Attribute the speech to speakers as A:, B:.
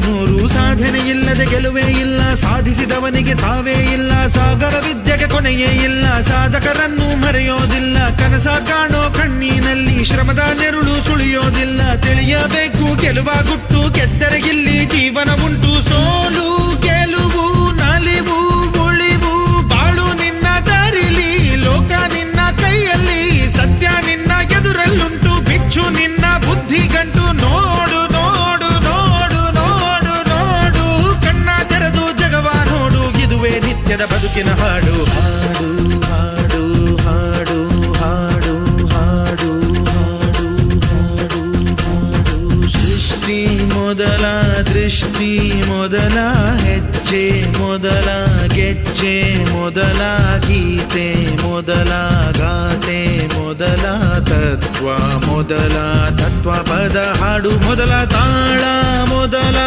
A: ನೂರು ಸಾಧನೆ ಇಲ್ಲದೆ ಗೆಲುವೇ ಇಲ್ಲ, ಸಾಧಿಸಿದವನಿಗೆ ಸಾವೇ ಇಲ್ಲ, ಸಾಗರ ವಿದ್ಯೆಗೆ ಕೊನೆಯೇ ಇಲ್ಲ, ಸಾಧಕರನ್ನು ಮರೆಯೋದಿಲ್ಲ, ಕನಸ ಕಾಣೋ ಕಣ್ಣಿನಲ್ಲಿ ಶ್ರಮದ ನೆರುಳು ಸುಳಿಯೋದಿಲ್ಲ, ತಿಳಿಯಬೇಕು ಗೆಲುವ ಗುಟ್ಟು, ಗೆದ್ದರೆ ಇಲ್ಲಿ ಜೀವನ ಉಂಟು, ಸೋಲು ಗೆಲುವು ನಲಿವು ಉಳಿವು ಬಾಳು ನಿನ್ನ ದಾರಿಲಿ, ಲೋಕ ನಿನ್ನ ಕೈಯಲ್ಲಿ, ಸತ್ಯ ನಿನ್ನ ಎದುರಲ್ಲುಂಟು, ಬಿಚ್ಚು ನಿನ್ನ ಬುದ್ಧಿ ಗಂಟು, ನೋಡು ನೋಡು ನೋಡು ನೋಡು ನೋಡು, ಕಣ್ಣ ತೆರೆದು ಜಗವ ನೋಡು, ಇದುವೇ ನಿತ್ಯದ ಬದುಕಿನ ಹಾಡು. ಹಾಡು ಹಾಡು ಹಾಡು ಹಾಡು ಹಾಡು ಹಾಡು ಹಾಡು ಸೃಷ್ಟಿ ಮೊದಲ ದೃಷ್ಟಿ ಮೊದಲ ಹೆಜ್ಜೆ ಮೊದಲ ಗೆಜ್ಜೆ ಮೊದಲ ಗೀತೆ ಮೊದಲ ಗಾತೆ ಮೊದಲ ತತ್ವ ಮೊದಲ ತತ್ವ ಪದ ಹಾಡು ಮೊದಲ ತಾಳ ಮೊದಲ